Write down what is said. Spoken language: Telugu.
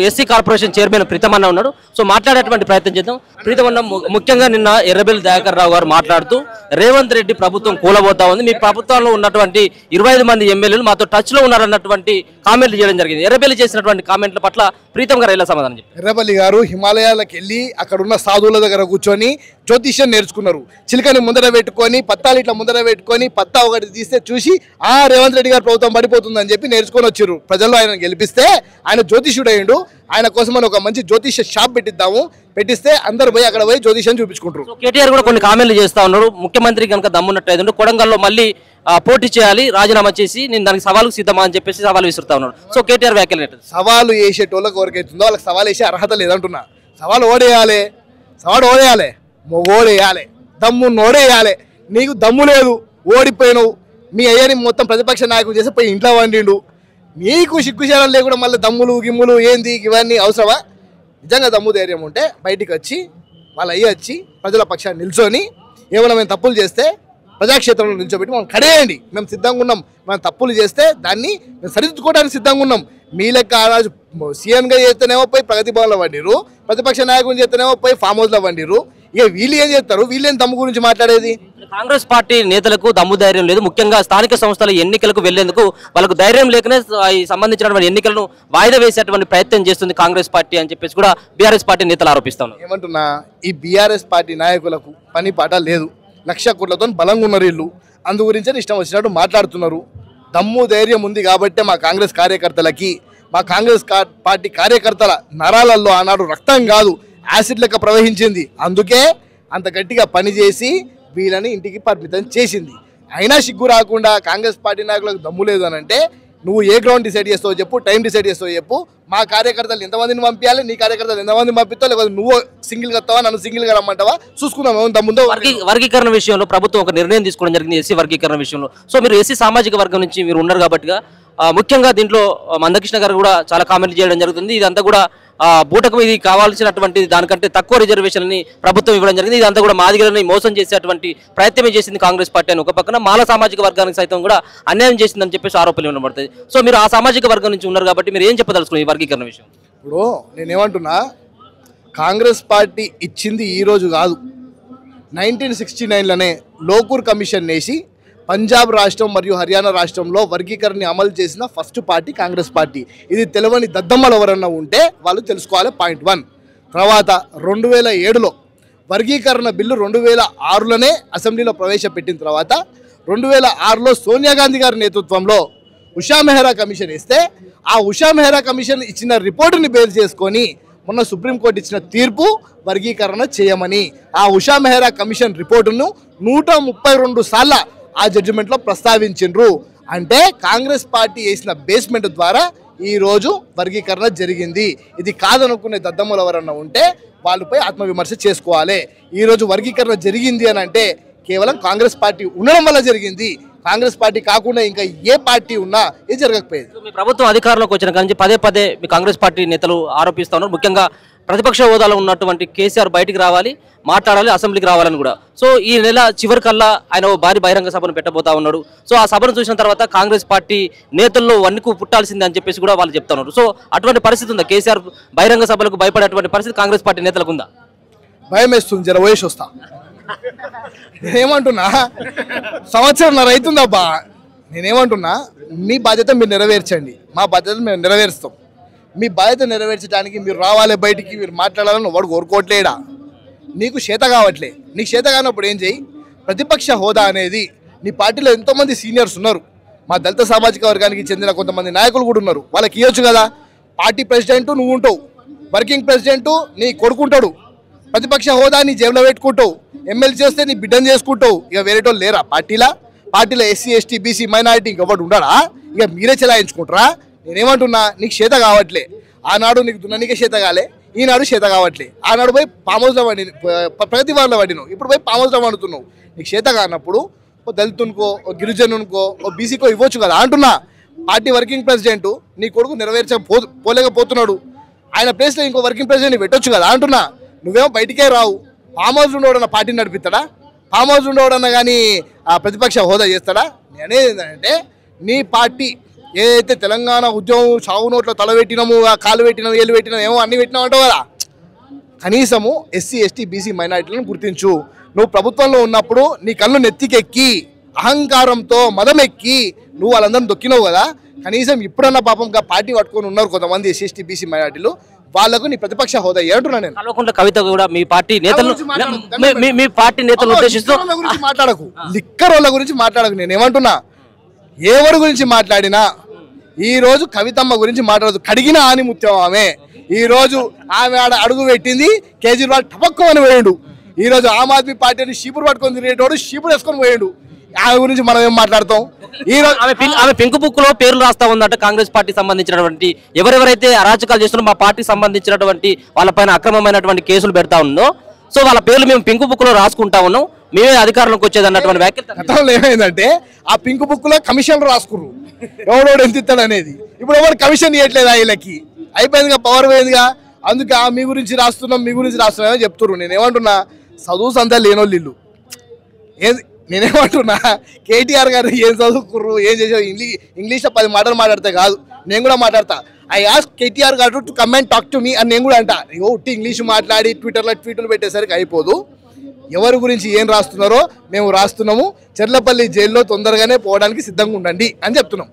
ఎస్సీ కార్పొరేషన్ చైర్మన్ ప్రీతమన్న ఉన్నాడు. సో మాట్లాడేటువంటి ప్రయత్నం చేద్దాం. ప్రీతమన్న, ముఖ్యంగా నిన్న ఎర్రబెల్లి దయాకర్ రావు గారు మాట్లాడుతూ రేవంత్ రెడ్డి ప్రభుత్వం కూలబోతా ఉంది, మీ ప్రభుత్వంలో ఉన్నటువంటి 25 మంది ఎమ్మెల్యేలు మాతో టచ్ లో ఉన్నారన్నటువంటి కామెంట్లు చేయడం జరిగింది. ఎర్రబెల్లి చేసినటువంటి కామెంట్ల పట్ల ప్రీతం గారు ఎలా సమాధానం చెప్పారు? ఎర్రబెల్లి గారు హిమాలయాలకు వెళ్ళి అక్కడ ఉన్న సాధువుల దగ్గర కూర్చొని జ్యోతిష్యం నేర్చుకున్నారు. చిలకని ముందర పెట్టుకొని పత్తాలు ఇట్లా ముందర పెట్టుకొని పత్తా ఒకటి తీస్తే చూసి రేవంత్ రెడ్డి గారు ప్రభుత్వం పడిపోతుందని చెప్పి నేర్చుకొని వచ్చారు. ప్రజల్లో ఆయన గెలిపిస్తే ఆయన జ్యోతిష్యుడు అయ్యిండు. ఆయన కోసం మనం ఒక మంచి జ్యోతిష షాప్ పెట్టిస్తే అందరు పోయి అక్కడ పోయి జ్యోతిష్యం చూపించుకుంటారు. కేటీఆర్ కూడా కొన్ని కామెంట్లు చేస్తా ఉన్నాడు. ముఖ్యమంత్రి కనుక దమ్మున్నట్టు కొడంగల్లో మళ్ళీ పోటీ చేయాలి, రాజీనామా చేసి నేను దానికి సవాలుకు సిద్ధమా అని చెప్పేసి సవాలు విసురుతా ఉన్నాడు. సో కేటీఆర్ వ్యాఖ్యలు సవాలు వేసేటోళ్ళకి ఎవరికైతుందో వాళ్ళకి సవాలు వేసే అర్హత లేదంటున్నా. సవాలు ఓడేయాలి, మొగోడేయాలి, దమ్ము నోడేయాలి. నీకు దమ్ము లేదు, ఓడిపోయినావు. మీ అయ్యని మొత్తం ప్రతిపక్ష నాయకుడు చేసి పోయి ఇంట్లో వండిండు. మీకు సిగ్గుశాలం లేకుండా మళ్ళీ దమ్ములు గిమ్ములు ఏంది ఇవన్నీ అవసరమా? నిజంగా దమ్ము ధైర్యం ఉంటే బయటికి వచ్చి వాళ్ళ అయ్యి వచ్చి ప్రజల పక్షాన్ని నిల్చొని ఏమైనా మేము తప్పులు చేస్తే ప్రజాక్షేత్రంలో నిల్చోబెట్టి మనం కడేయండి, మేము సిద్ధంగా ఉన్నాం. మనం తప్పులు చేస్తే దాన్ని మేము సరిదిద్దుకోవడానికి సిద్ధంగా ఉన్నాం. మీ లెక్క ఆ రోజు సీఎంగా చేస్తేనేమో పోయి ప్రగతి భవన్లో వండిరు, ప్రతిపక్ష నాయకుని చేస్తేనేమో పోయి ఫామ్ హౌస్లో వండిరు. ఇక వీళ్ళు ఏం చేస్తారు? వీళ్ళేం దమ్ము గురించి మాట్లాడేది? కాంగ్రెస్ పార్టీ నేతలకు దమ్ము ధైర్యం లేదు. ముఖ్యంగా స్థానిక సంస్థల ఎన్నికలకు వెళ్లేందుకు వాళ్ళకు ధైర్యం లేకనే ఈ సంబంధించినటువంటి ఎన్నికలను వాయిదా వేసేటువంటి ప్రయత్నం చేస్తుంది కాంగ్రెస్ పార్టీ అని చెప్పేసి కూడా బీఆర్ఎస్ పార్టీ నేతలు ఆరోపిస్తాను. ఏమంటున్నా, ఈ బీఆర్ఎస్ పార్టీ నాయకులకు పని పాట లేదు. 1,00,000 కోట్లతో బలంగా ఉన్నారు వీళ్ళు. అందు గురించే ఇష్టం వచ్చినట్టు మాట్లాడుతున్నారు. దమ్ము ధైర్యం ఉంది కాబట్టే మా కాంగ్రెస్ కార్యకర్తలకి, మా కాంగ్రెస్ పార్టీ కార్యకర్తల నరాలలో ఆనాడు రక్తం కాదు యాసిడ్ లెక్క ప్రవహించింది. అందుకే అంత గట్టిగా పనిచేసి వీళ్ళని ఇంటికి పరిమితం చేసింది. అయినా సిగ్గు రాకుండా కాంగ్రెస్ పార్టీ నాయకులకు దమ్ము లేదు అని అంటే నువ్వు ఏ గ్రౌండ్ డిసైడ్ చేస్తావో చెప్పు, టైం డిసైడ్ చేస్తావో చెప్పు. మా కార్యకర్తలు ఎంతమందిని పంపించాలి, నీ కార్యకర్తలు ఎంతమందిని పంపిస్తావు, లేకపోతే నువ్వు సింగిల్గా వస్తావా, నన్ను సింగిల్గా రమ్మంటావా చూసుకుందాం. దమ్ముందో వర్గీకరణ విషయంలో ప్రభుత్వం ఒక నిర్ణయం తీసుకోవడం జరిగింది, ఎస్సీ వర్గీకరణ విషయంలో. సో మీరు ఎస్సీ సామాజిక వర్గం నుంచి మీరు ఉన్నారు కాబట్టి ముఖ్యంగా దీంట్లో మందకృష్ణ గారు కూడా చాలా కామెంట్లు చేయడం జరుగుతుంది. ఇదంతా కూడా బూటకు ఇది కావాల్సినటువంటి దానికంటే తక్కువ రిజర్వేషన్లని ప్రభుత్వం ఇవ్వడం జరిగింది. ఇదంతా కూడా మాదిగలని మోసం చేసేటువంటి ప్రయత్నమే చేసింది కాంగ్రెస్ పార్టీ అని ఒక పక్కన, మాల సామాజిక వర్గానికి సైతం కూడా అన్యాయం చేసిందని చెప్పేసి ఆరోపణలు వినబడతాయి. సో మీరు ఆ సామాజిక వర్గం నుంచి ఉన్నారు కాబట్టి మీరు ఏం చెప్పదలుచుకున్నారు ఈ వర్గీకరణ విషయం? ఇప్పుడు నేనేమంటున్నా, కాంగ్రెస్ పార్టీ ఇచ్చింది ఈరోజు కాదు. 1969లోనే లోకూర్ కమిషన్ వేసి పంజాబ్ రాష్ట్రం మరియు హర్యానా రాష్ట్రంలో వర్గీకరణని అమలు చేసిన ఫస్ట్ పార్టీ కాంగ్రెస్ పార్టీ. ఇది తెలియని దద్దమ్మలు ఎవరన్నా ఉంటే వాళ్ళు తెలుసుకోవాలి. పాయింట్ 1. తర్వాత 2007లో వర్గీకరణ బిల్లు 2006లోనే అసెంబ్లీలో ప్రవేశపెట్టిన తర్వాత 2006లో సోనియా గాంధీ గారి నేతృత్వంలో ఉషా మెహ్రా కమిషన్ ఇస్తే ఆ ఉషా మెహ్రా కమిషన్ ఇచ్చిన రిపోర్టుని బేస్ చేసుకొని మొన్న సుప్రీంకోర్టు ఇచ్చిన తీర్పు వర్గీకరణ చేయమని ఆ ఉషా మెహ్రా కమిషన్ రిపోర్టును 132 సార్లు ఆ జడ్జిమెంట్లో ప్రస్తావించిండ్రు. అంటే కాంగ్రెస్ పార్టీ వేసిన బేస్మెంట్ ద్వారా ఈరోజు వర్గీకరణ జరిగింది. ఇది కాదనుకునే దద్దమ్మలు ఎవరన్నా ఉంటే వాళ్ళపై ఆత్మవిమర్శ చేసుకోవాలి. ఈరోజు వర్గీకరణ జరిగింది అని అంటే కేవలం కాంగ్రెస్ పార్టీ ఉండడం వల్ల జరిగింది. కాంగ్రెస్ పార్టీ కాకుండా ఇంకా ఏ పార్టీ ఉన్నా ఇది జరగకపోయేది. మీ ప్రభుత్వం అధికారంలోకి వచ్చిన కానీ పదే మీ కాంగ్రెస్ పార్టీ నేతలు ఆరోపిస్తూ ఉన్నారు. ముఖ్యంగా ప్రతిపక్ష హోదాలో ఉన్నటువంటి కేసీఆర్ బయటికి రావాలి, మాట్లాడాలి, అసెంబ్లీకి రావాలని కూడా. సో ఈ నెల చివరికల్లా ఆయన భారీ బహిరంగ సభను పెట్టబోతా ఉన్నాడు. సో ఆ సభను చూసిన తర్వాత కాంగ్రెస్ పార్టీ నేతల్లో వణుకు పుట్టాల్సిందే అని చెప్పేసి కూడా వాళ్ళు చెప్తా ఉన్నారు. సో అటువంటి పరిస్థితి ఉందా? కేసీఆర్ బహిరంగ సభలకు భయపడేటువంటి పరిస్థితి కాంగ్రెస్ పార్టీ నేతలకు ఉందా? భయం వేస్తుంది. జర వయసు వస్తా నేనేమంటున్నా, సంవత్సరం రైతుందబ్బా. నేనేమంటున్నా, మీ బాధ్యత మీరు నెరవేర్చండి, మా బాధ్యత మేము నెరవేరుస్తాం. మీ బాధ్యత నెరవేర్చడానికి మీరు రావాలి బయటికి, మీరు మాట్లాడాలని వాడు కోరుకోవట్లేడా? నీకు చేత కావట్లే. నీకు చేత కానప్పుడు ఏం చేయి? ప్రతిపక్ష హోదా అనేది నీ పార్టీలో ఎంతోమంది సీనియర్స్ ఉన్నారు. మా దళిత సామాజిక వర్గానికి చెందిన కొంతమంది నాయకులు కూడా ఉన్నారు. వాళ్ళకి ఇవ్వచ్చు కదా. పార్టీ ప్రెసిడెంట్ నువ్వు ఉంటావు, వర్కింగ్ ప్రెసిడెంట్ నీ కొడుకుంటాడు, ప్రతిపక్ష హోదా నీ జేబులో పెట్టుకుంటావు, ఎమ్మెల్సీ చేస్తే నీ బిడ్డను చేసుకుంటావు. ఇక వేరేటోళ్ళు లేరా పార్టీలో ఎస్సీ ఎస్టీ బీసీ మైనారిటీ ఇంకొకటి ఉండడా? ఇక మీరే చెలాయించుకుంటారా? నేనేమంటున్నా, నీకు చేత కావట్లే. ఆనాడు నీకు దున్ననికే చేత కాలే, ఈనాడు చేత కావట్లే. ఆనాడు పోయి ఫామ్ హౌస్లో వండి ప్రగతి భవన్లో వండినావు, ఇప్పుడు పోయి ఫామ్ హౌస్లో వండుతున్నావు. నీకు చేత కానప్పుడు ఓ దళితునికో, ఓ గిరిజనునికో, ఓ బీసీకో ఇవ్వచ్చు కదా అంటున్నా. పార్టీ వర్కింగ్ ప్రెసిడెంట్ నీ కొడుకు పోలేకపోతున్నాడు, ఆయన ప్లేస్లో ఇంకో వర్కింగ్ ప్రెసిడెంట్ పెట్టొచ్చు కదా అంటున్నా. నువ్వేమో బయటికే రావు. ఫామ్ హౌస్ ఉండేవాడన్నా పార్టీని నడిపిస్తాడా? ఫామ్ హౌస్ ఉండేవాడన్నా కానీ ఆ ప్రతిపక్ష హోదా చేస్తాడా? నేను అనేది ఏంటంటే, నీ పార్టీ ఏదైతే తెలంగాణ ఉద్యమం చావు నోట్లో తల పెట్టినాము, కాలు పెట్టినాము, ఏళ్ళు పెట్టినాము, ఏమో అన్ని పెట్టినాం అంటావు కదా. కనీసము ఎస్సీ ఎస్టీ బీసీ మైనారిటీలను గుర్తించు. నువ్వు ప్రభుత్వంలో ఉన్నప్పుడు నీ కళ్ళు నెత్తికెక్కి అహంకారంతో మదమెక్కి నువ్వు వాళ్ళందరిని దొక్కినావు కదా. కనీసం ఇప్పుడన్నా పాపం పార్టీ పట్టుకొని ఉన్నారు కొంతమంది ఎస్సీ ఎస్టీ బీసీ మైనారిటీలు, వాళ్ళకు నీ ప్రతిపక్ష హోదా ఏమంటున్నా నేను. కల్వకుంట్ల కవిత కూడా మీ పార్టీ నేతలు ఉద్దేశిస్తూ గురించి మాట్లాడకు, లిక్కర్ వాళ్ళ గురించి మాట్లాడకు. నేను ఏమంటున్నా, ఎవరి గురించి మాట్లాడినా ఈ రోజు కవితమ్మ గురించి మాట్లాడదు. కడిగిన ఆనిముత్యం ఆమె. ఈ రోజు ఆమె ఆడ అడుగు పెట్టింది, కేజ్రీవాల్ టపక్కుమని పోయాడు. ఈ రోజు ఆమ్ ఆద్మీ పార్టీని షీపురు పట్టుకొని తిరిగేటోడు షీపురు వేసుకొని పోయాడు. ఆమె గురించి మనం ఏం మాట్లాడతాం? ఈ రోజు ఆమె పింక్ బుక్ లో పేర్లు రాస్తా ఉందట. కాంగ్రెస్ పార్టీ సంబంధించినటువంటి ఎవరెవరైతే అరాచకాలు చేస్తున్నారో మా పార్టీకి సంబంధించినటువంటి వాళ్ళపైన అక్రమమైనటువంటి కేసులు పెడతా ఉందో, సో వాళ్ళ పేర్లు మేము పింక్ బుక్ లో రాసుకుంటా ఉన్నాం, మేమే అధికారంలోకి వచ్చేది అన్నటువంటి వ్యాఖ్యలు. గతంలో ఏమైందంటే ఆ పింక్ బుక్ లో కమిషన్ రాసుకుర్రు, ఎవడోడు ఎంత ఇస్తాడు అనేది. ఇప్పుడు ఎవరు కమిషన్ ఇవ్వట్లేదు వీళ్ళకి, అయిపోయిందిగా, పవర్ పోయిందిగా. అందుకే మీ గురించి రాస్తున్నాం, మీ గురించి రాస్తున్నాం చెప్తుర్రు. నేనేమంటున్నా, చదువు సంతా లేనోళ్ళు ఇల్లు. నేనేమంటున్నా, కేటీఆర్ గారు ఏం చదువుకుర్రు, ఏం చేసావు, ఇంగ్లీష్లో 10 మాటలు మాట్లాడితే కాదు. నేను కూడా మాట్లాడతా. I ask KTR garu to come and talk to me అని నేను కూడా అంటా. ఉట్టి ఇంగ్లీష్ మాట్లాడి ట్విట్టర్లో ట్వీట్లు పెట్టేసరికి అయిపోదు. ఎవరి గురించి ఏం రాస్తున్నారో మేము రాస్తున్నాము. చెర్లపల్లి జైల్లో తొందరగానే పోవడానికి సిద్ధంగా ఉండండి అని చెప్తున్నాం.